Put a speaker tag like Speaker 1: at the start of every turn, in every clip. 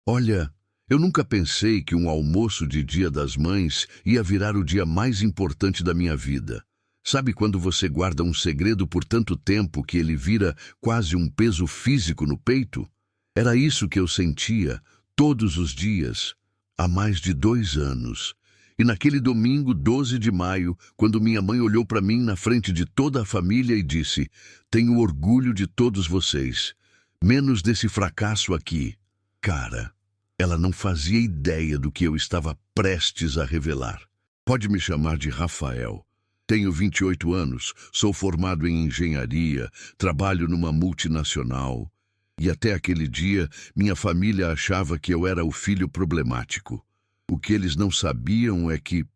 Speaker 1: Olha, eu nunca pensei que um almoço de Dia das Mães ia virar o dia mais importante da minha vida. Sabe quando você guarda um segredo por tanto tempo que ele vira quase um peso físico no peito? Era isso que eu sentia todos os dias, há mais de 2 anos. E naquele domingo, 12 de maio, quando minha mãe olhou para mim na frente de toda a família e disse: "Tenho orgulho de todos vocês, menos desse fracasso aqui." Cara, ela não fazia ideia do que eu estava prestes a revelar. Pode me chamar de Rafael. Tenho 28 anos, sou formado em engenharia, trabalho numa multinacional. E até aquele dia, minha família achava que eu era o filho problemático. O que eles não sabiam é que,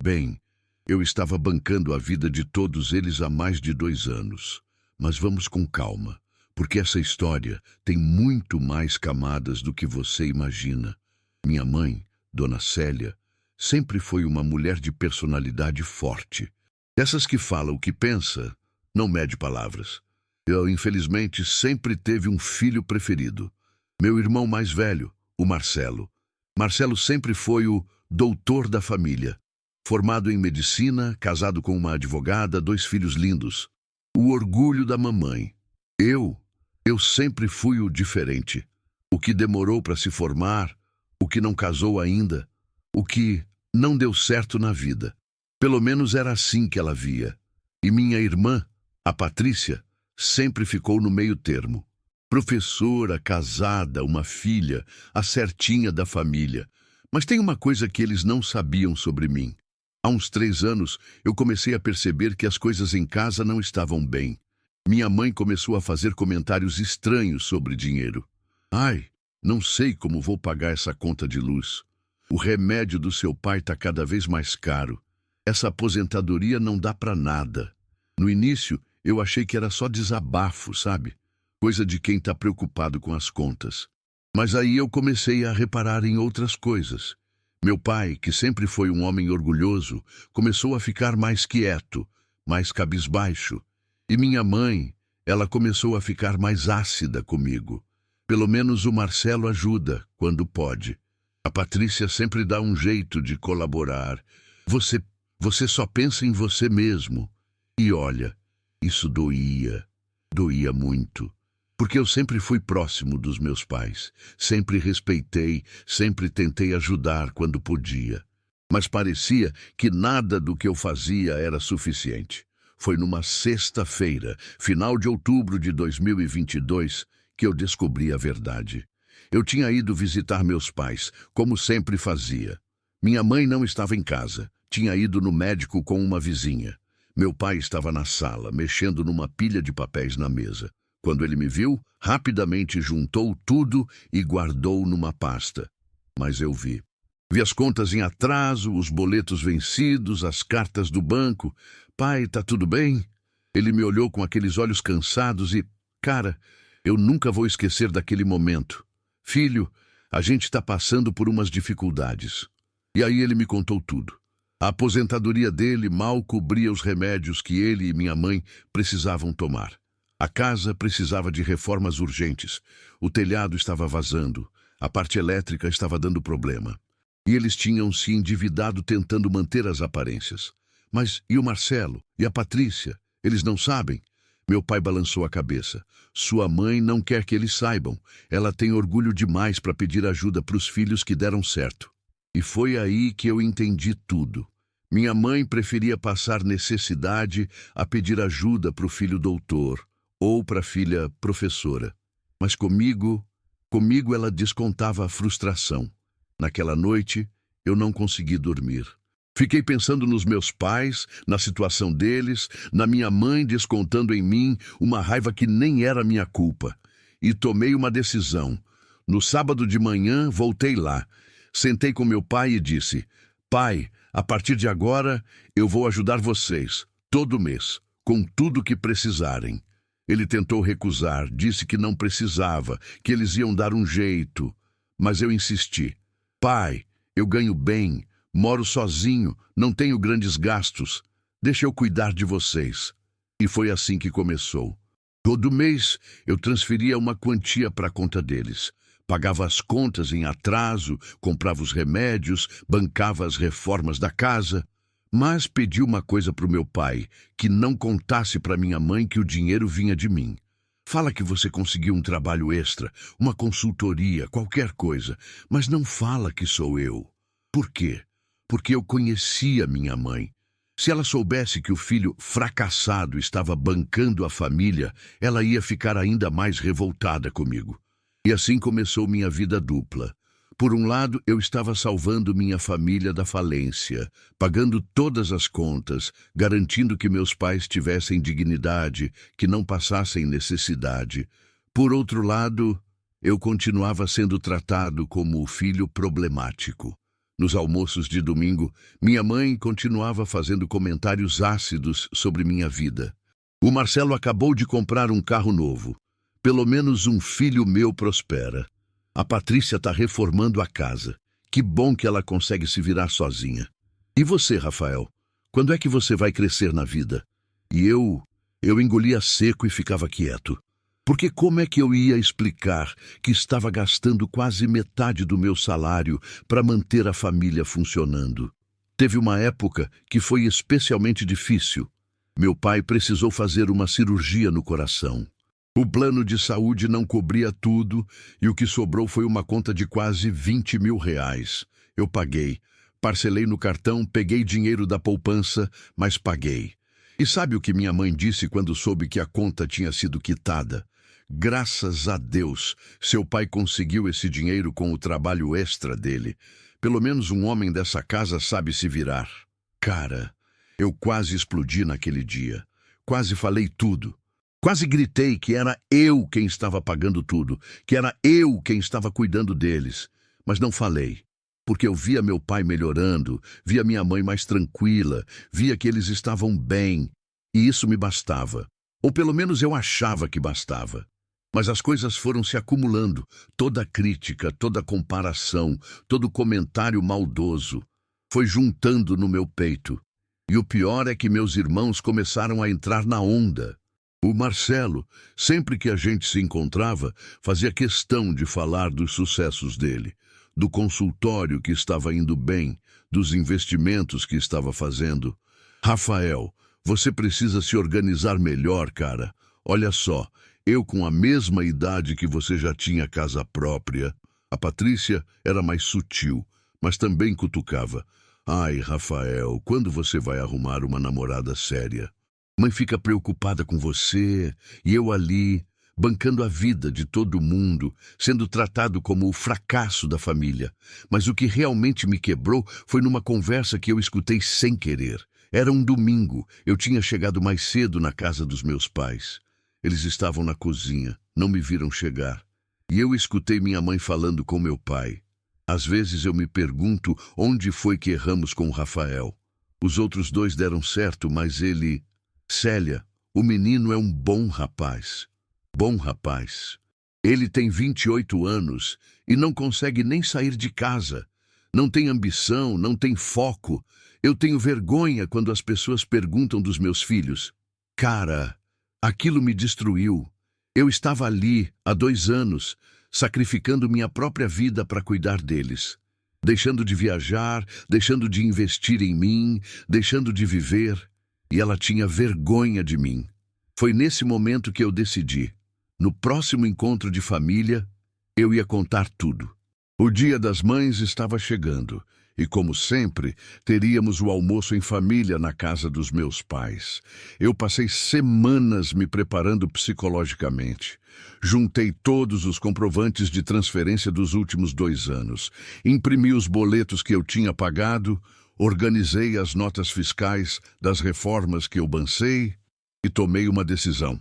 Speaker 1: bem, eu estava bancando a vida de todos eles há mais de 2 anos. Mas vamos com calma, porque essa história tem muito mais camadas do que você imagina. Minha mãe, Dona Célia, sempre foi uma mulher de personalidade forte. Dessas que fala o que pensa, não mede palavras. Eu, infelizmente, sempre teve um filho preferido. Meu irmão mais velho, o Marcelo. Marcelo sempre foi o doutor da família. Formado em medicina, casado com uma advogada, 2 filhos lindos. O orgulho da mamãe. Eu sempre fui o diferente. O que demorou para se formar, o que não casou ainda, o que não deu certo na vida. Pelo menos era assim que ela via. E minha irmã, a Patrícia, sempre ficou no meio termo. Professora, casada, uma filha, a certinha da família. Mas tem uma coisa que eles não sabiam sobre mim. Há uns 3 anos, eu comecei a perceber que as coisas em casa não estavam bem. Minha mãe começou a fazer comentários estranhos sobre dinheiro. "Ai, não sei como vou pagar essa conta de luz. O remédio do seu pai está cada vez mais caro. Essa aposentadoria não dá para nada." No início, eu achei que era só desabafo, sabe? Coisa de quem está preocupado com as contas. Mas aí eu comecei a reparar em outras coisas. Meu pai, que sempre foi um homem orgulhoso, começou a ficar mais quieto, mais cabisbaixo. E minha mãe, ela começou a ficar mais ácida comigo. Pelo menos o Marcelo ajuda, quando pode. A Patrícia sempre dá um jeito de colaborar. Você só pensa em você mesmo." E olha, isso doía muito. Porque eu sempre fui próximo dos meus pais. Sempre respeitei, sempre tentei ajudar quando podia. Mas parecia que nada do que eu fazia era suficiente. Foi numa sexta-feira, final de outubro de 2022, que eu descobri a verdade. Eu tinha ido visitar meus pais, como sempre fazia. Minha mãe não estava em casa, tinha ido no médico com uma vizinha. Meu pai estava na sala, mexendo numa pilha de papéis na mesa. Quando ele me viu, rapidamente juntou tudo e guardou numa pasta. Mas eu vi. Vi as contas em atraso, os boletos vencidos, as cartas do banco. "Pai, tá tudo bem?" Ele me olhou com aqueles olhos cansados e, cara, eu nunca vou esquecer daquele momento. "Filho, a gente está passando por umas dificuldades." E aí ele me contou tudo. A aposentadoria dele mal cobria os remédios que ele e minha mãe precisavam tomar. A casa precisava de reformas urgentes. O telhado estava vazando. A parte elétrica estava dando problema. E eles tinham se endividado tentando manter as aparências. "Mas e o Marcelo? E a Patrícia? Eles não sabem?" Meu pai balançou a cabeça. "Sua mãe não quer que eles saibam. Ela tem orgulho demais para pedir ajuda para os filhos que deram certo." E foi aí que eu entendi tudo. Minha mãe preferia passar necessidade a pedir ajuda para o filho doutor ou para a filha professora. Mas comigo ela descontava a frustração. Naquela noite, eu não consegui dormir. Fiquei pensando nos meus pais, na situação deles, na minha mãe descontando em mim uma raiva que nem era minha culpa. E tomei uma decisão. No sábado de manhã, voltei lá. Sentei com meu pai e disse: "Pai, a partir de agora, eu vou ajudar vocês, todo mês, com tudo que precisarem." Ele tentou recusar, disse que não precisava, que eles iam dar um jeito. Mas eu insisti. "Pai, eu ganho bem, moro sozinho, não tenho grandes gastos. Deixa eu cuidar de vocês." E foi assim que começou. Todo mês, eu transferia uma quantia para a conta deles. pagava as contas em atraso, comprava os remédios, bancava as reformas da casa. Mas pedi uma coisa para o meu pai, que não contasse para minha mãe que o dinheiro vinha de mim. Fala que você conseguiu um trabalho extra, uma consultoria, qualquer coisa, mas não fala que sou eu. Por quê? Porque eu conhecia minha mãe. Se ela soubesse que o filho fracassado estava bancando a família, ela ia ficar ainda mais revoltada comigo. E assim começou minha vida dupla. Por um lado, eu estava salvando minha família da falência, pagando todas as contas, garantindo que meus pais tivessem dignidade, que não passassem necessidade. Por outro lado, eu continuava sendo tratado como o filho problemático. Nos almoços de domingo, minha mãe continuava fazendo comentários ácidos sobre minha vida. O Marcelo acabou de comprar um carro novo. Pelo menos um filho meu prospera. A Patrícia está reformando a casa. Que bom que ela consegue se virar sozinha. E você, Rafael? Quando é que você vai crescer na vida? E eu engolia seco e ficava quieto. Porque como é que eu ia explicar que estava gastando quase metade do meu salário para manter a família funcionando? Teve uma época que foi especialmente difícil. Meu pai precisou fazer uma cirurgia no coração. O plano de saúde não cobria tudo e o que sobrou foi uma conta de quase 20 mil reais. Eu paguei. Parcelei no cartão, peguei dinheiro da poupança, mas paguei. E sabe o que minha mãe disse quando soube que a conta tinha sido quitada? Graças a Deus, seu pai conseguiu esse dinheiro com o trabalho extra dele. Pelo menos um homem dessa casa sabe se virar. Cara, eu quase explodi naquele dia. Quase falei tudo. Quase gritei que era eu quem estava pagando tudo, que era eu quem estava cuidando deles. Mas não falei, porque eu via meu pai melhorando, via minha mãe mais tranquila, via que eles estavam bem, e isso me bastava. Ou pelo menos eu achava que bastava. Mas as coisas foram se acumulando, toda crítica, toda comparação, todo comentário maldoso. Foi juntando no meu peito. E o pior é que meus irmãos começaram a entrar na onda. O Marcelo, sempre que a gente se encontrava, fazia questão de falar dos sucessos dele, do consultório que estava indo bem, dos investimentos que estava fazendo. Rafael, você precisa se organizar melhor, cara. Olha só, eu com a mesma idade que você já tinha casa própria. A Patrícia era mais sutil, mas também cutucava. Ai, Rafael, quando você vai arrumar uma namorada séria? Mãe fica preocupada com você, e eu ali, bancando a vida de todo mundo, sendo tratado como o fracasso da família. Mas o que realmente me quebrou foi numa conversa que eu escutei sem querer. Era um domingo, eu tinha chegado mais cedo na casa dos meus pais. Eles estavam na cozinha, não me viram chegar. E eu escutei minha mãe falando com meu pai. Às vezes eu me pergunto onde foi que erramos com o Rafael. Os outros dois deram certo, mas ele... Célia, o menino é um bom rapaz. Bom rapaz. Ele tem 28 anos e não consegue nem sair de casa. Não tem ambição, não tem foco. Eu tenho vergonha quando as pessoas perguntam dos meus filhos. Cara, aquilo me destruiu. Eu estava ali, há 2 anos, sacrificando minha própria vida para cuidar deles. Deixando de viajar, deixando de investir em mim, deixando de viver. E ela tinha vergonha de mim. Foi nesse momento que eu decidi. No próximo encontro de família, eu ia contar tudo. O Dia das Mães estava chegando e, como sempre, teríamos o almoço em família na casa dos meus pais. Eu passei semanas me preparando psicologicamente. Juntei todos os comprovantes de transferência dos últimos 2 anos. Imprimi os boletos que eu tinha pagado. Organizei as notas fiscais das reformas que eu bancei e tomei uma decisão.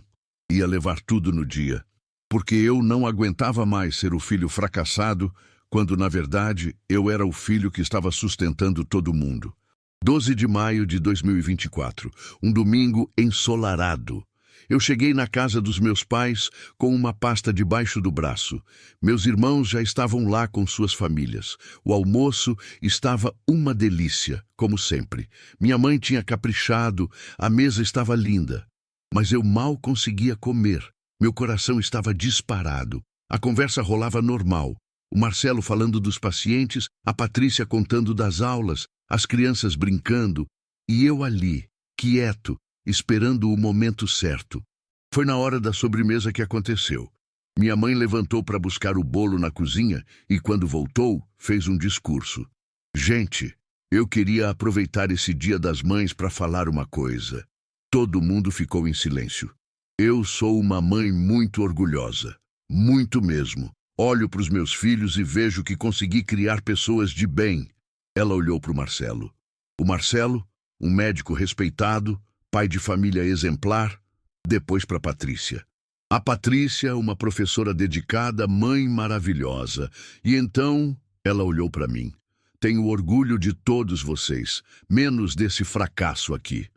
Speaker 1: Ia levar tudo no dia, porque eu não aguentava mais ser o filho fracassado, quando, na verdade, eu era o filho que estava sustentando todo mundo. 12 de maio de 2024, um domingo ensolarado. Eu cheguei na casa dos meus pais com uma pasta debaixo do braço. Meus irmãos já estavam lá com suas famílias. O almoço estava uma delícia, como sempre. Minha mãe tinha caprichado, a mesa estava linda. Mas eu mal conseguia comer. Meu coração estava disparado. A conversa rolava normal. O Marcelo falando dos pacientes, a Patrícia contando das aulas, as crianças brincando, e eu ali, quieto, esperando o momento certo. Foi na hora da sobremesa que aconteceu. Minha mãe levantou para buscar o bolo na cozinha e, quando voltou, fez um discurso. Gente, eu queria aproveitar esse Dia das Mães para falar uma coisa. Todo mundo ficou em silêncio. Eu sou uma mãe muito orgulhosa. Muito mesmo. Olho para os meus filhos e vejo que consegui criar pessoas de bem. Ela olhou para o Marcelo. O Marcelo, um médico respeitado, pai de família exemplar, depois para a Patrícia. A Patrícia, uma professora dedicada, mãe maravilhosa. E então ela olhou para mim. Tenho orgulho de todos vocês, menos desse fracasso aqui.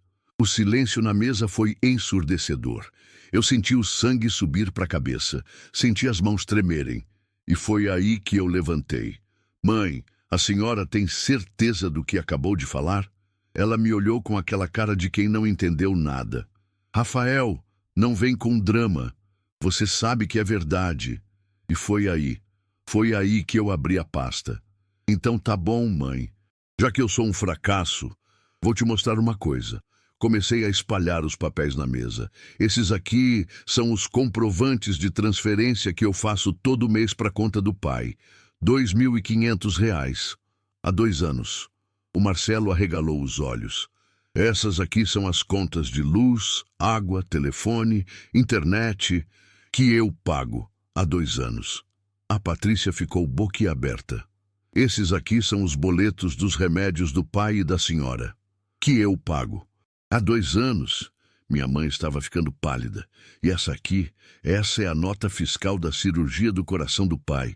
Speaker 1: O silêncio na mesa foi ensurdecedor. Eu senti o sangue subir para a cabeça, senti as mãos tremerem. E foi aí que eu levantei. Mãe, a senhora tem certeza do que acabou de falar? Ela me olhou com aquela cara de quem não entendeu nada. Rafael, não vem com drama. Você sabe que é verdade. E foi aí que eu abri a pasta. Então tá bom, mãe. Já que eu sou um fracasso, vou te mostrar uma coisa. Comecei a espalhar os papéis na mesa. Esses aqui são os comprovantes de transferência que eu faço todo mês para a conta do pai. R$ 2.500. Há 2 anos. O Marcelo arregalou os olhos. Essas aqui são as contas de luz, água, telefone, internet, que eu pago há 2 anos. A Patrícia ficou boquiaberta. Esses aqui são os boletos dos remédios do pai e da senhora, que eu pago. Há 2 anos, minha mãe estava ficando pálida. E essa é a nota fiscal da cirurgia do coração do pai.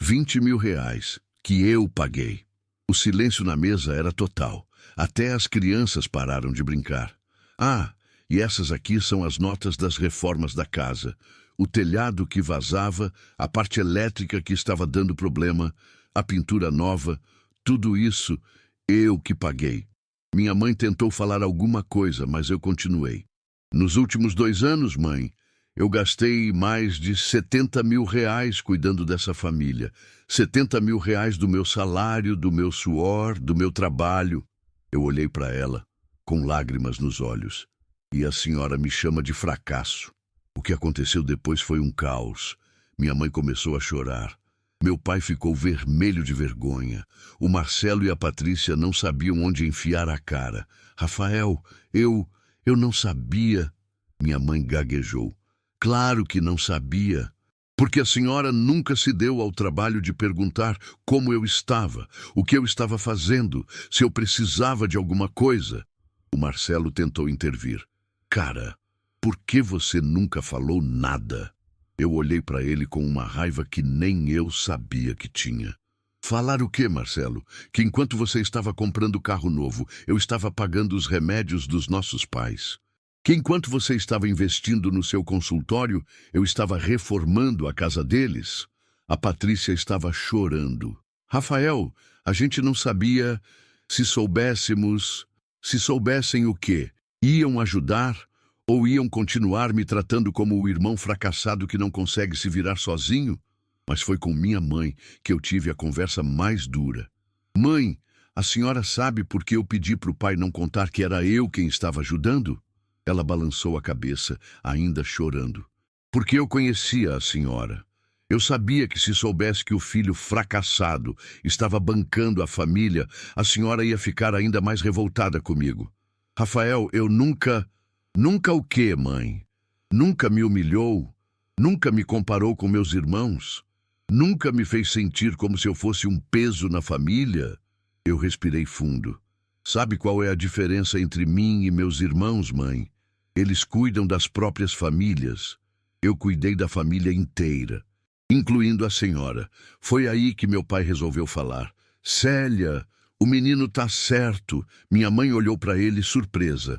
Speaker 1: R$ 20.000, que eu paguei. O silêncio na mesa era total. Até as crianças pararam de brincar. Ah, e essas aqui são as notas das reformas da casa. O telhado que vazava, a parte elétrica que estava dando problema, a pintura nova, tudo isso eu que paguei. Minha mãe tentou falar alguma coisa, mas eu continuei. Nos últimos 2 anos, mãe, eu gastei mais de R$ 70.000 cuidando dessa família. R$ 70.000 do meu salário, do meu suor, do meu trabalho. Eu olhei para ela, com lágrimas nos olhos. E a senhora me chama de fracasso. O que aconteceu depois foi um caos. Minha mãe começou a chorar. Meu pai ficou vermelho de vergonha. O Marcelo e a Patrícia não sabiam onde enfiar a cara. Rafael, eu não sabia. Minha mãe gaguejou. Claro que não sabia. Porque a senhora nunca se deu ao trabalho de perguntar como eu estava, o que eu estava fazendo, se eu precisava de alguma coisa. O Marcelo tentou intervir. Cara, por que você nunca falou nada? Eu olhei para ele com uma raiva que nem eu sabia que tinha. Falar o quê, Marcelo? Que enquanto você estava comprando carro novo, eu estava pagando os remédios dos nossos pais. Que enquanto você estava investindo no seu consultório, eu estava reformando a casa deles. A Patrícia estava chorando. Rafael, a gente não sabia. Se soubessem o quê? Iam ajudar? Ou iam continuar me tratando como o irmão fracassado que não consegue se virar sozinho? Mas foi com minha mãe que eu tive a conversa mais dura. Mãe, a senhora sabe por que eu pedi para o pai não contar que era eu quem estava ajudando? Ela balançou a cabeça, ainda chorando. Porque eu conhecia a senhora. Eu sabia que se soubesse que o filho fracassado estava bancando a família, a senhora ia ficar ainda mais revoltada comigo. Rafael, eu nunca... Nunca o quê, mãe? Nunca me humilhou? Nunca me comparou com meus irmãos? Nunca me fez sentir como se eu fosse um peso na família? Eu respirei fundo. Sabe qual é a diferença entre mim e meus irmãos, mãe? Eles cuidam das próprias famílias. Eu cuidei da família inteira, incluindo a senhora. Foi aí que meu pai resolveu falar. Célia, o menino tá certo. Minha mãe olhou para ele surpresa.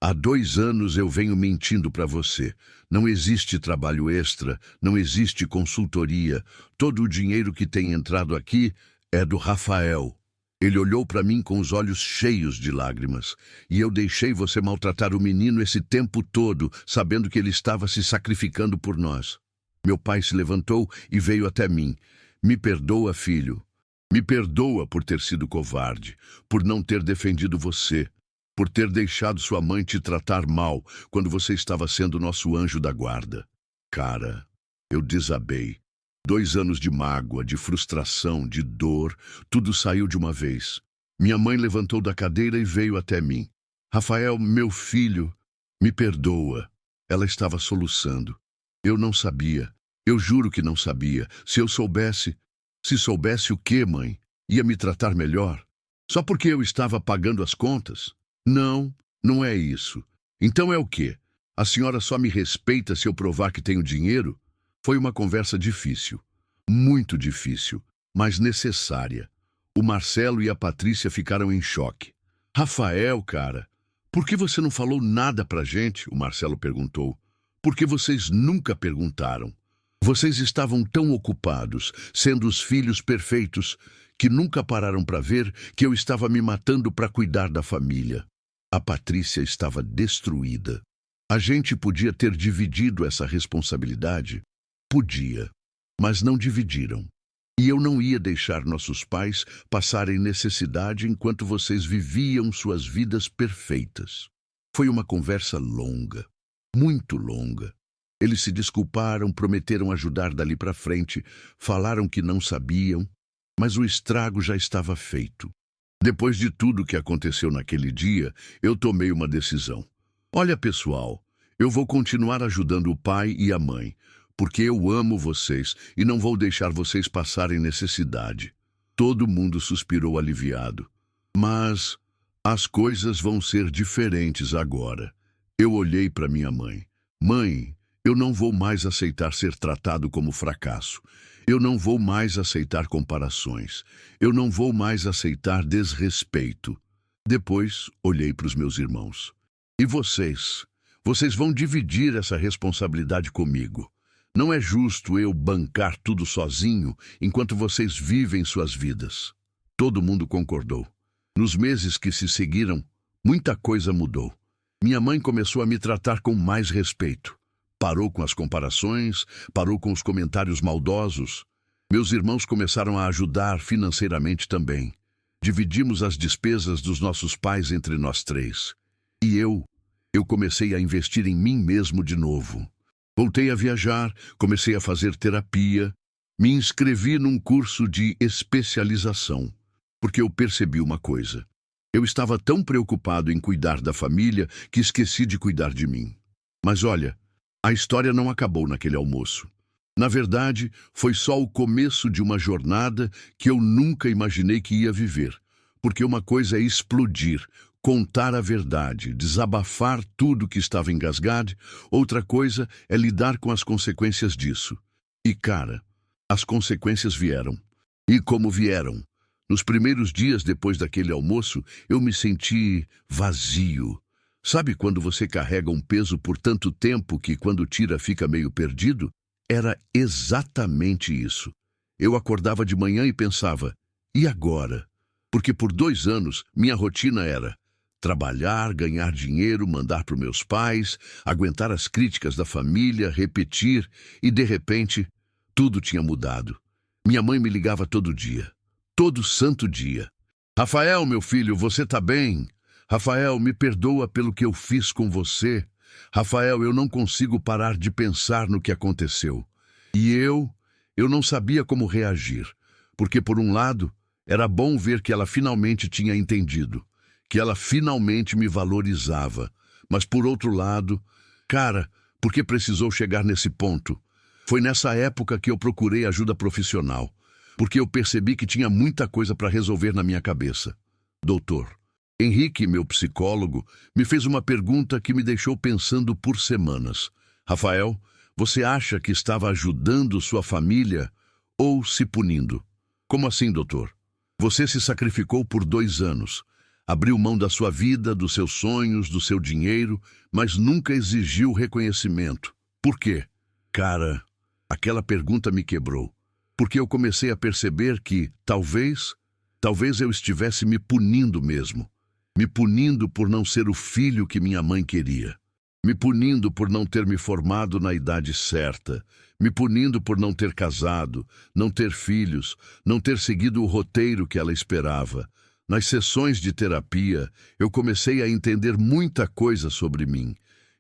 Speaker 1: Há 2 anos eu venho mentindo para você. Não existe trabalho extra, não existe consultoria. Todo o dinheiro que tem entrado aqui é do Rafael. Ele olhou para mim com os olhos cheios de lágrimas. E eu deixei você maltratar o menino esse tempo todo, sabendo que ele estava se sacrificando por nós. Meu pai se levantou e veio até mim. Me perdoa, filho. Me perdoa por ter sido covarde, por não ter defendido você, por ter deixado sua mãe te tratar mal quando você estava sendo nosso anjo da guarda. Cara, eu desabei. 2 anos de mágoa, de frustração, de dor, tudo saiu de uma vez. Minha mãe levantou da cadeira e veio até mim. Rafael, meu filho, me perdoa. Ela estava soluçando. Eu não sabia. Eu juro que não sabia. Se eu soubesse... Se soubesse o quê, mãe? Ia me tratar melhor? Só porque eu estava pagando as contas? Não, não é isso. Então é o quê? A senhora só me respeita se eu provar que tenho dinheiro? Foi uma conversa difícil. Muito difícil, mas necessária. O Marcelo e a Patrícia ficaram em choque. Rafael, cara, por que você não falou nada pra gente? O Marcelo perguntou. Porque vocês nunca perguntaram. Vocês estavam tão ocupados, sendo os filhos perfeitos, que nunca pararam para ver que eu estava me matando para cuidar da família. A Patrícia estava destruída. A gente podia ter dividido essa responsabilidade? Podia, mas não dividiram. E eu não ia deixar nossos pais passarem necessidade enquanto vocês viviam suas vidas perfeitas. Foi uma conversa longa, muito longa. Eles se desculparam, prometeram ajudar dali para frente, falaram que não sabiam, mas o estrago já estava feito. Depois de tudo que aconteceu naquele dia, eu tomei uma decisão. Olha, pessoal, eu vou continuar ajudando o pai e a mãe, porque eu amo vocês e não vou deixar vocês passarem necessidade. Todo mundo suspirou aliviado. Mas as coisas vão ser diferentes agora. Eu olhei para minha mãe. Mãe, eu não vou mais aceitar ser tratado como fracasso. Eu não vou mais aceitar comparações. Eu não vou mais aceitar desrespeito. Depois, olhei para os meus irmãos. E vocês? Vocês vão dividir essa responsabilidade comigo. Não é justo eu bancar tudo sozinho enquanto vocês vivem suas vidas. Todo mundo concordou. Nos meses que se seguiram, muita coisa mudou. Minha mãe começou a me tratar com mais respeito. Parou com as comparações, parou com os comentários maldosos. Meus irmãos começaram a ajudar financeiramente também. Dividimos as despesas dos nossos pais entre nós três. E eu comecei a investir em mim mesmo de novo. Voltei a viajar, comecei a fazer terapia, me inscrevi num curso de especialização, porque eu percebi uma coisa. Eu estava tão preocupado em cuidar da família que esqueci de cuidar de mim. Mas olha, a história não acabou naquele almoço. Na verdade, foi só o começo de uma jornada que eu nunca imaginei que ia viver. Porque uma coisa é explodir, contar a verdade, desabafar tudo que estava engasgado, outra coisa é lidar com as consequências disso. E, cara, as consequências vieram. E como vieram? Nos primeiros dias depois daquele almoço, eu me senti vazio. Sabe quando você carrega um peso por tanto tempo que quando tira fica meio perdido? Era exatamente isso. Eu acordava de manhã e pensava, e agora? Porque por 2 anos minha rotina era trabalhar, ganhar dinheiro, mandar para os meus pais, aguentar as críticas da família, repetir, e de repente, tudo tinha mudado. Minha mãe me ligava todo dia, todo santo dia. Rafael, meu filho, você tá bem? Rafael, me perdoa pelo que eu fiz com você. Rafael, eu não consigo parar de pensar no que aconteceu. E eu não sabia como reagir, porque por um lado, era bom ver que ela finalmente tinha entendido, que ela finalmente me valorizava. Mas por outro lado, cara, por que precisou chegar nesse ponto? Foi nessa época que eu procurei ajuda profissional, porque eu percebi que tinha muita coisa para resolver na minha cabeça. Doutor Henrique, meu psicólogo, me fez uma pergunta que me deixou pensando por semanas. Rafael, você acha que estava ajudando sua família ou se punindo? Como assim, doutor? Você se sacrificou por 2 anos. Abriu mão da sua vida, dos seus sonhos, do seu dinheiro, mas nunca exigiu reconhecimento. Por quê? Cara, aquela pergunta me quebrou. Porque eu comecei a perceber que, talvez eu estivesse me punindo mesmo. Me punindo por não ser o filho que minha mãe queria. me punindo por não ter me formado na idade certa, me punindo por não ter casado, não ter filhos, não ter seguido o roteiro que ela esperava. Nas sessões de terapia, eu comecei a entender muita coisa sobre mim,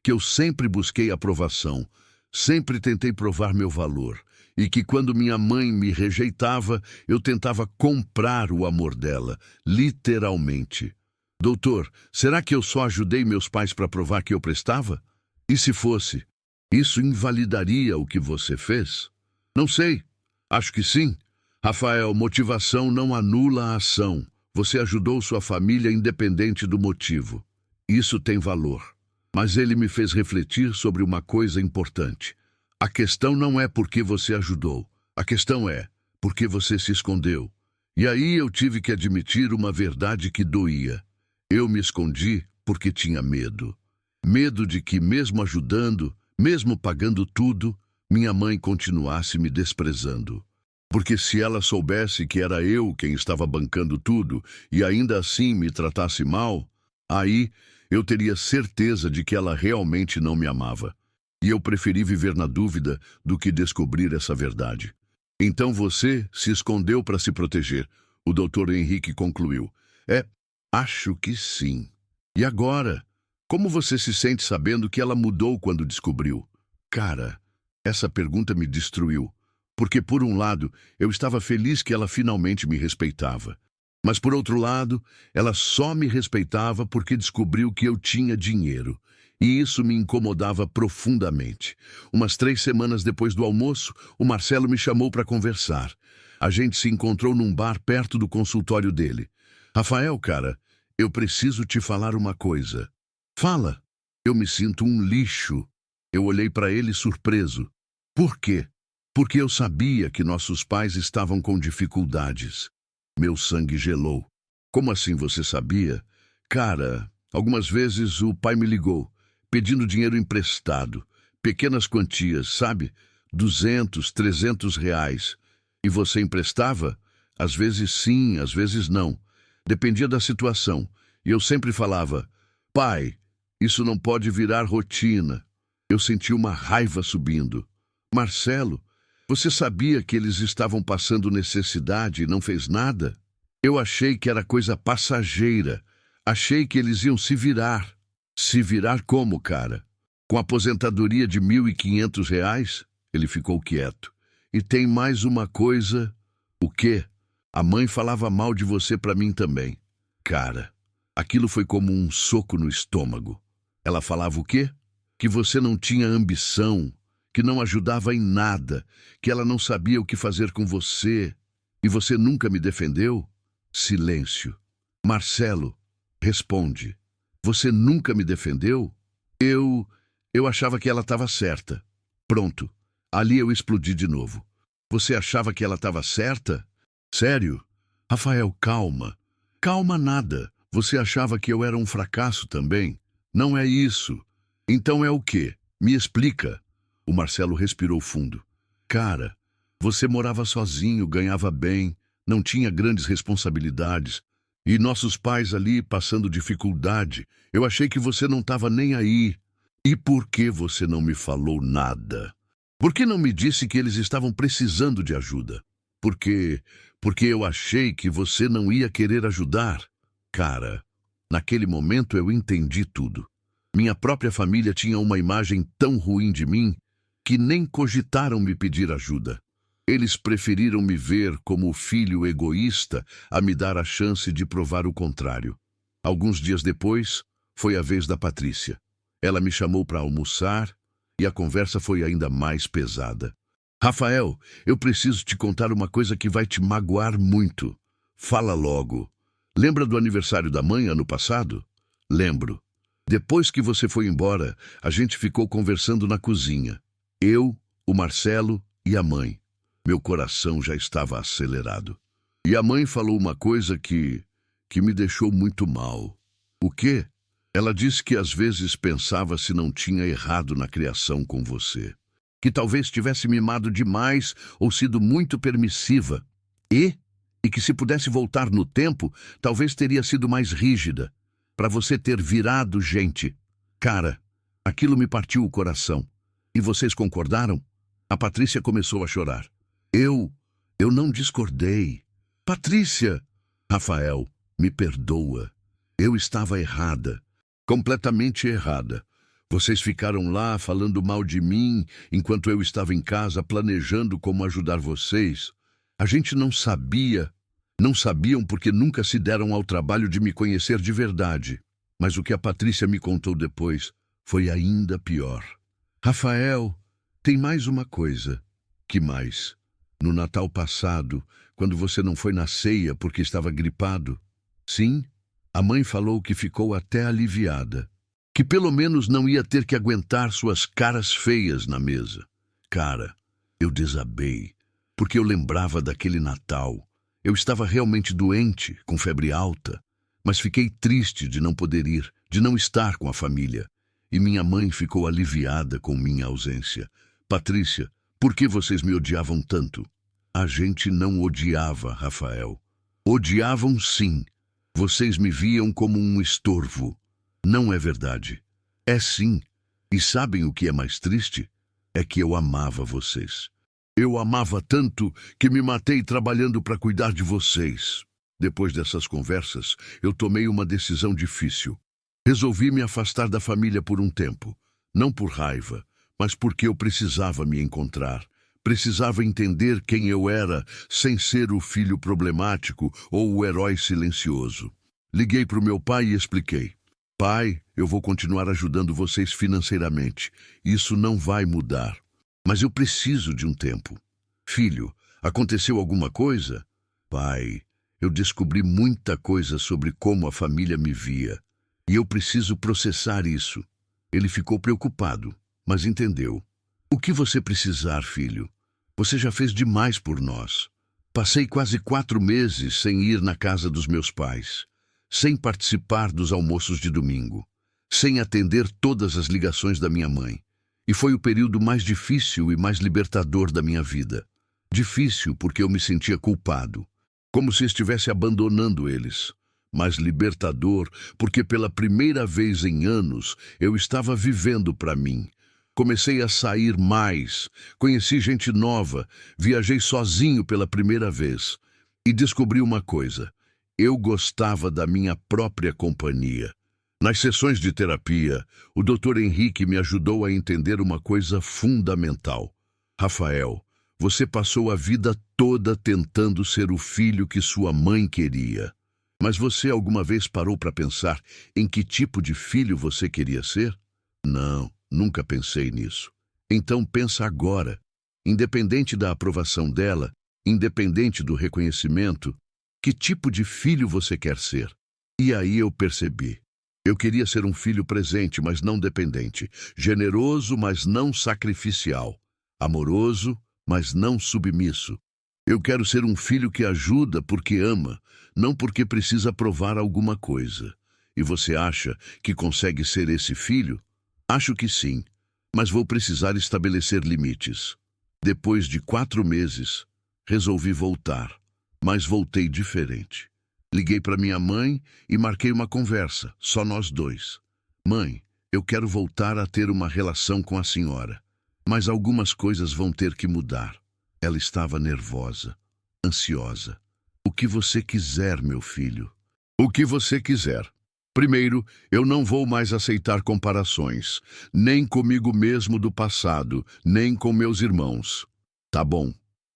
Speaker 1: que eu sempre busquei aprovação, sempre tentei provar meu valor, e que quando minha mãe me rejeitava, eu tentava comprar o amor dela, literalmente. Doutor, será que eu só ajudei meus pais para provar que eu prestava? E se fosse, isso invalidaria o que você fez? Não sei. Acho que sim. Rafael, motivação não anula a ação. Você ajudou sua família independente do motivo. Isso tem valor. Mas ele me fez refletir sobre uma coisa importante. A questão não é por que você ajudou. A questão é por que você se escondeu. E aí eu tive que admitir uma verdade que doía. Eu me escondi porque tinha medo. Medo de que, mesmo ajudando, mesmo pagando tudo, minha mãe continuasse me desprezando. Porque se ela soubesse que era eu quem estava bancando tudo e ainda assim me tratasse mal, aí eu teria certeza de que ela realmente não me amava. E eu preferi viver na dúvida do que descobrir essa verdade. Então você se escondeu para se proteger, o Dr. Henrique concluiu. Acho que sim. E agora? Como você se sente sabendo que ela mudou quando descobriu? Cara, essa pergunta me destruiu. Porque, por um lado, eu estava feliz que ela finalmente me respeitava. Mas, por outro lado, ela só me respeitava porque descobriu que eu tinha dinheiro. E isso me incomodava profundamente. Umas 3 semanas depois do almoço, o Marcelo me chamou para conversar. A gente se encontrou num bar perto do consultório dele. Rafael, cara, eu preciso te falar uma coisa. Fala. Eu me sinto um lixo. Eu olhei para ele surpreso. Por quê? Porque eu sabia que nossos pais estavam com dificuldades. Meu sangue gelou. Como assim você sabia? Cara, algumas vezes o pai me ligou, pedindo dinheiro emprestado. Pequenas quantias, sabe? 200, 300 reais. E você emprestava? Às vezes sim, às vezes não. Dependia da situação. E eu sempre falava, pai, isso não pode virar rotina. Eu senti uma raiva subindo. Marcelo, você sabia que eles estavam passando necessidade e não fez nada? Eu achei que era coisa passageira. Achei que eles iam se virar. Se virar como, cara? Com aposentadoria de R$ 1.500? Ele ficou quieto. E tem mais uma coisa. O quê? A mãe falava mal de você para mim também. Cara, aquilo foi como um soco no estômago. Ela falava o quê? Que você não tinha ambição, que não ajudava em nada, que ela não sabia o que fazer com você. E você nunca me defendeu? Silêncio. Marcelo, responde. Você nunca me defendeu? Eu achava que ela estava certa. Pronto. Ali eu explodi de novo. Você achava que ela estava certa? Sério? Rafael, calma. Calma nada. Você achava que eu era um fracasso também? Não é isso. Então é o quê? Me explica. O Marcelo respirou fundo. Cara, você morava sozinho, ganhava bem, não tinha grandes responsabilidades. E nossos pais ali passando dificuldade. Eu achei que você não estava nem aí. E por que você não me falou nada? Por que não me disse que eles estavam precisando de ajuda? Porque eu achei que você não ia querer ajudar. Cara, naquele momento eu entendi tudo. Minha própria família tinha uma imagem tão ruim de mim que nem cogitaram me pedir ajuda. Eles preferiram me ver como o filho egoísta a me dar a chance de provar o contrário. Alguns dias depois, foi a vez da Patrícia. Ela me chamou para almoçar e a conversa foi ainda mais pesada. Rafael, eu preciso te contar uma coisa que vai te magoar muito. Fala logo. Lembra do aniversário da mãe ano passado? Lembro. Depois que você foi embora, a gente ficou conversando na cozinha. Eu, o Marcelo e a mãe. Meu coração já estava acelerado. E a mãe falou uma coisa que me deixou muito mal. O quê? Ela disse que às vezes pensava se não tinha errado na criação com você. Que talvez tivesse mimado demais ou sido muito permissiva. E que se pudesse voltar no tempo, talvez teria sido mais rígida, para você ter virado gente. Cara, Aquilo me partiu o coração. E vocês concordaram? A Patrícia começou a chorar. Eu não discordei. Patrícia! Rafael, me perdoa. Eu estava errada. Completamente errada. Vocês ficaram lá falando mal de mim enquanto eu estava em casa planejando como ajudar vocês. A gente não sabia. Não sabiam porque nunca se deram ao trabalho de me conhecer de verdade. Mas o que a Patrícia me contou depois foi ainda pior. Rafael, tem mais uma coisa. Que mais? No Natal passado, quando você não foi na ceia porque estava gripado? Sim, a mãe falou que ficou até aliviada. Que pelo menos não ia ter que aguentar suas caras feias na mesa. Cara, eu desabei, porque eu lembrava daquele Natal. Eu estava realmente doente, com febre alta, mas fiquei triste de não poder ir, de não estar com a família. E minha mãe ficou aliviada com minha ausência. Patrícia, por que vocês me odiavam tanto? A gente não odiava, Rafael. Odiavam sim. Vocês me viam como um estorvo. Não é verdade. É sim. E sabem o que é mais triste? É que eu amava vocês. Eu amava tanto que me matei trabalhando para cuidar de vocês. Depois dessas conversas, eu tomei uma decisão difícil. Resolvi me afastar da família por um tempo. Não por raiva, mas porque eu precisava me encontrar. Precisava entender quem eu era, sem ser o filho problemático ou o herói silencioso. Liguei para o meu pai e expliquei. Pai, eu vou continuar ajudando vocês financeiramente. Isso não vai mudar. Mas eu preciso de um tempo. Filho, aconteceu alguma coisa? Pai, eu descobri muita coisa sobre como a família me via. E eu preciso processar isso. Ele ficou preocupado, mas entendeu. O que você precisar, filho? Você já fez demais por nós. Passei quase 4 meses sem ir na casa dos meus pais, sem participar dos almoços de domingo, sem atender todas as ligações da minha mãe. E foi o período mais difícil e mais libertador da minha vida. Difícil porque eu me sentia culpado, como se estivesse abandonando eles. Mas libertador porque pela primeira vez em anos eu estava vivendo para mim. Comecei a sair mais, conheci gente nova, viajei sozinho pela primeira vez. E descobri uma coisa: eu gostava da minha própria companhia. Nas sessões de terapia, o Dr. Henrique me ajudou a entender uma coisa fundamental. Rafael, você passou a vida toda tentando ser o filho que sua mãe queria. Mas você alguma vez parou para pensar em que tipo de filho você queria ser? Não, nunca pensei nisso. Então pensa agora. Independente da aprovação dela, independente do reconhecimento, que tipo de filho você quer ser? E aí eu percebi. Eu queria ser um filho presente, mas não dependente. Generoso, mas não sacrificial. Amoroso, mas não submisso. Eu quero ser um filho que ajuda porque ama, não porque precisa provar alguma coisa. E você acha que consegue ser esse filho? Acho que sim, mas vou precisar estabelecer limites. Depois de 4 meses, resolvi voltar, mas voltei diferente. Liguei para minha mãe e marquei uma conversa, só nós dois. Mãe, eu quero voltar a ter uma relação com a senhora, mas algumas coisas vão ter que mudar. Ela estava nervosa, ansiosa. O que você quiser, meu filho. O que você quiser. Primeiro, eu não vou mais aceitar comparações, nem comigo mesmo do passado, nem com meus irmãos. Tá bom.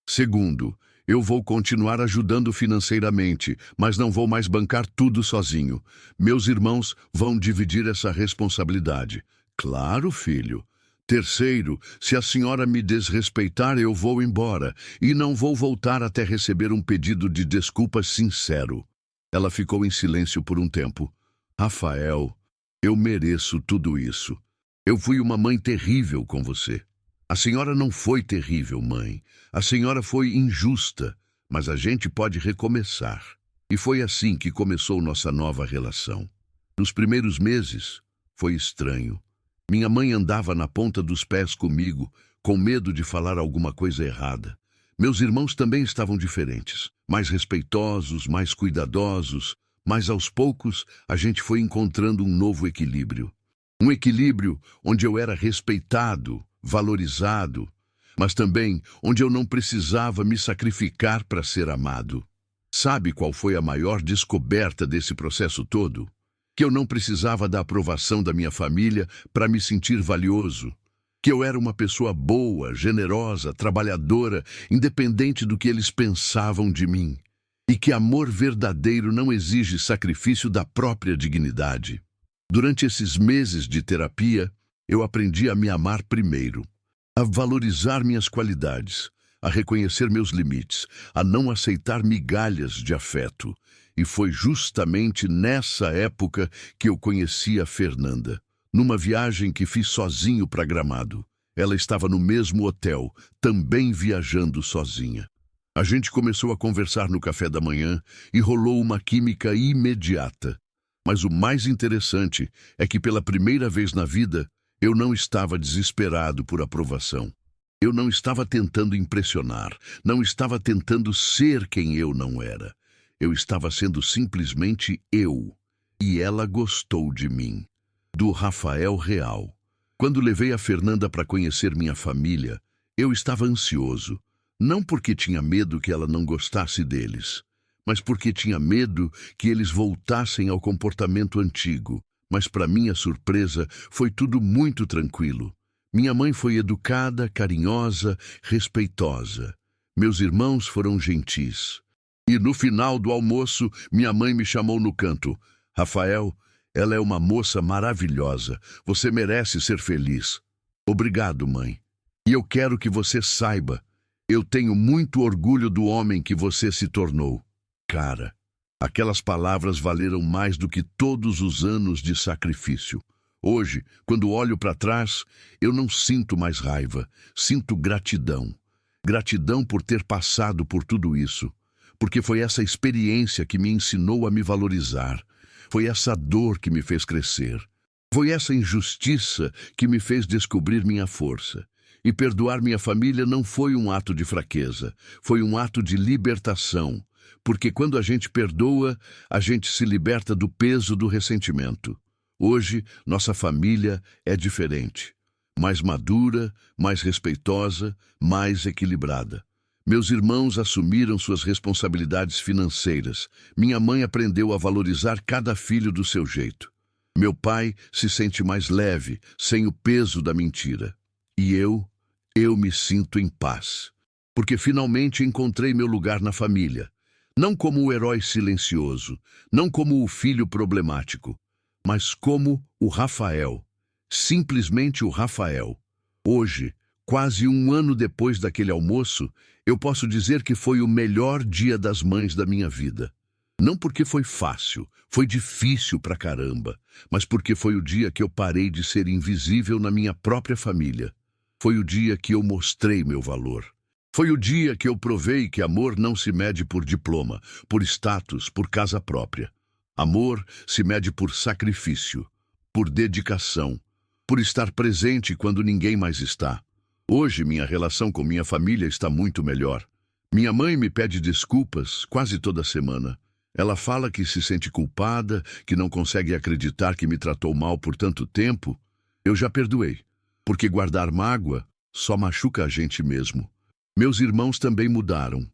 Speaker 1: Segundo, eu vou continuar ajudando financeiramente, mas não vou mais bancar tudo sozinho. Meus irmãos vão dividir essa responsabilidade. Claro, filho. Terceiro, se a senhora me desrespeitar, eu vou embora e não vou voltar até receber um pedido de desculpas sincero. Ela ficou em silêncio por um tempo. Rafael, eu mereço tudo isso. Eu fui uma mãe terrível com você. A senhora não foi terrível, mãe. A senhora foi injusta, mas a gente pode recomeçar. E foi assim que começou nossa nova relação. Nos primeiros meses, foi estranho. Minha mãe andava na ponta dos pés comigo, com medo de falar alguma coisa errada. Meus irmãos também estavam diferentes, mais respeitosos, mais cuidadosos, mas aos poucos a gente foi encontrando um novo equilíbrio. Um equilíbrio onde eu era respeitado, valorizado, mas também onde eu não precisava me sacrificar para ser amado. Sabe qual foi a maior descoberta desse processo todo? Que eu não precisava da aprovação da minha família para me sentir valioso. Que eu era uma pessoa boa, generosa, trabalhadora, independente do que eles pensavam de mim. E que amor verdadeiro não exige sacrifício da própria dignidade. Durante esses meses de terapia, eu aprendi a me amar primeiro, a valorizar minhas qualidades, a reconhecer meus limites, a não aceitar migalhas de afeto. E foi justamente nessa época que eu conheci a Fernanda, numa viagem que fiz sozinho para Gramado. Ela estava no mesmo hotel, também viajando sozinha. A gente começou a conversar no café da manhã e rolou uma química imediata. Mas o mais interessante é que pela primeira vez na vida, eu não estava desesperado por aprovação. Eu não estava tentando impressionar, não estava tentando ser quem eu não era. Eu estava sendo simplesmente eu. E ela gostou de mim. Do Rafael real. Quando levei a Fernanda para conhecer minha família, eu estava ansioso. Não porque tinha medo que ela não gostasse deles, mas porque tinha medo que eles voltassem ao comportamento antigo. Mas para minha surpresa, foi tudo muito tranquilo. Minha mãe foi educada, carinhosa, respeitosa. Meus irmãos foram gentis. E no final do almoço, minha mãe me chamou no canto. Rafael, ela é uma moça maravilhosa. Você merece ser feliz. Obrigado, mãe. E eu quero que você saiba, eu tenho muito orgulho do homem que você se tornou. Cara, aquelas palavras valeram mais do que todos os anos de sacrifício. Hoje, quando olho para trás, eu não sinto mais raiva, sinto gratidão. Gratidão por ter passado por tudo isso, porque foi essa experiência que me ensinou a me valorizar. Foi essa dor que me fez crescer. Foi essa injustiça que me fez descobrir minha força. E perdoar minha família não foi um ato de fraqueza, foi um ato de libertação. Porque quando a gente perdoa, a gente se liberta do peso do ressentimento. Hoje, nossa família é diferente. Mais madura, mais respeitosa, mais equilibrada. Meus irmãos assumiram suas responsabilidades financeiras. Minha mãe aprendeu a valorizar cada filho do seu jeito. Meu pai se sente mais leve, sem o peso da mentira. E eu me sinto em paz. Porque finalmente encontrei meu lugar na família. Não como o herói silencioso, não como o filho problemático, mas como o Rafael. Simplesmente o Rafael. Hoje, quase um ano depois daquele almoço, eu posso dizer que foi o melhor dia das mães da minha vida. Não porque foi fácil, foi difícil pra caramba, mas porque foi o dia que eu parei de ser invisível na minha própria família. Foi o dia que eu mostrei meu valor. Foi o dia que eu provei que amor não se mede por diploma, por status, por casa própria. Amor se mede por sacrifício, por dedicação, por estar presente quando ninguém mais está. Hoje minha relação com minha família está muito melhor. Minha mãe me pede desculpas quase toda semana. Ela fala que se sente culpada, que não consegue acreditar que me tratou mal por tanto tempo. Eu já perdoei, porque guardar mágoa só machuca a gente mesmo. Meus irmãos também mudaram.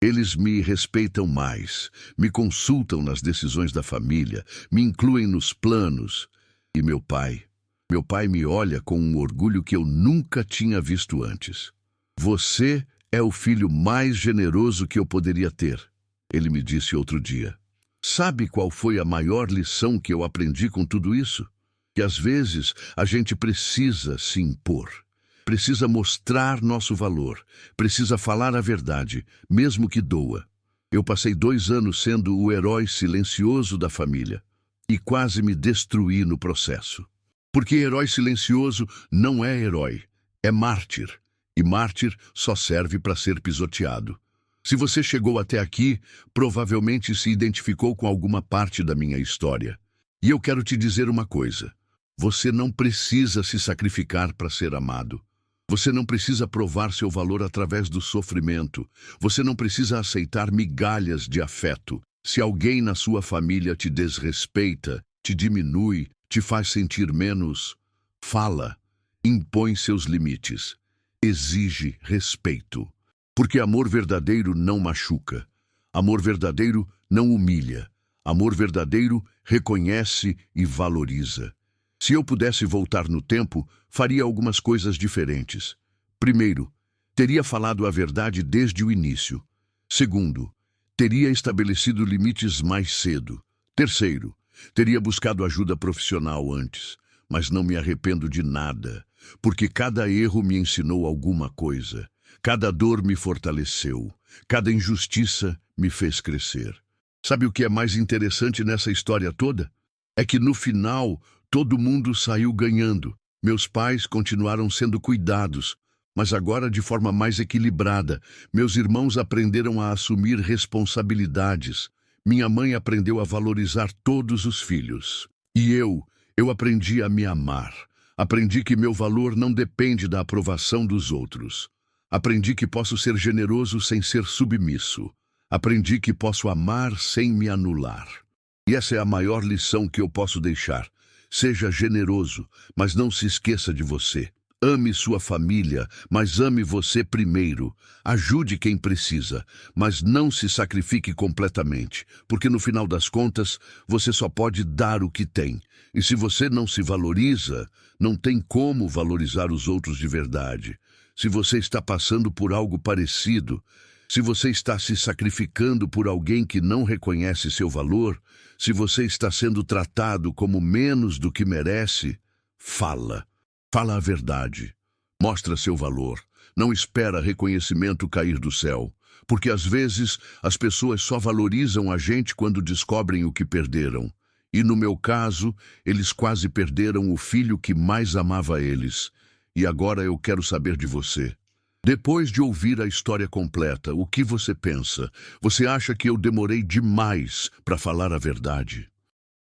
Speaker 1: Eles me respeitam mais, me consultam nas decisões da família, me incluem nos planos. E meu pai me olha com um orgulho que eu nunca tinha visto antes. Você é o filho mais generoso que eu poderia ter, ele me disse outro dia. Sabe qual foi a maior lição que eu aprendi com tudo isso? Que às vezes a gente precisa se impor. Precisa mostrar nosso valor, precisa falar a verdade, mesmo que doa. Eu passei 2 anos sendo o herói silencioso da família e quase me destruí no processo. Porque herói silencioso não é herói, é mártir. E mártir só serve para ser pisoteado. Se você chegou até aqui, provavelmente se identificou com alguma parte da minha história. E eu quero te dizer uma coisa. Você não precisa se sacrificar para ser amado. Você não precisa provar seu valor através do sofrimento. Você não precisa aceitar migalhas de afeto. Se alguém na sua família te desrespeita, te diminui, te faz sentir menos, fala, impõe seus limites, exige respeito. Porque amor verdadeiro não machuca, amor verdadeiro não humilha, amor verdadeiro reconhece e valoriza. Se eu pudesse voltar no tempo, faria algumas coisas diferentes. Primeiro, teria falado a verdade desde o início. Segundo, teria estabelecido limites mais cedo. Terceiro, teria buscado ajuda profissional antes, mas não me arrependo de nada, porque cada erro me ensinou alguma coisa, cada dor me fortaleceu, cada injustiça me fez crescer. Sabe o que é mais interessante nessa história toda? É que no final, todo mundo saiu ganhando. Meus pais continuaram sendo cuidados, mas agora de forma mais equilibrada. Meus irmãos aprenderam a assumir responsabilidades. Minha mãe aprendeu a valorizar todos os filhos. E eu aprendi a me amar. Aprendi que meu valor não depende da aprovação dos outros. Aprendi que posso ser generoso sem ser submisso. Aprendi que posso amar sem me anular. E essa é a maior lição que eu posso deixar. Seja generoso, mas não se esqueça de você. Ame sua família, mas ame você primeiro. Ajude quem precisa, mas não se sacrifique completamente, porque no final das contas, você só pode dar o que tem. E se você não se valoriza, não tem como valorizar os outros de verdade. Se você está passando por algo parecido, se você está se sacrificando por alguém que não reconhece seu valor, se você está sendo tratado como menos do que merece, fala. Fala a verdade. Mostra seu valor. Não espera reconhecimento cair do céu, porque às vezes as pessoas só valorizam a gente quando descobrem o que perderam. E no meu caso, eles quase perderam o filho que mais amava eles. E agora eu quero saber de você. Depois de ouvir a história completa, o que você pensa? Você acha que eu demorei demais para falar a verdade?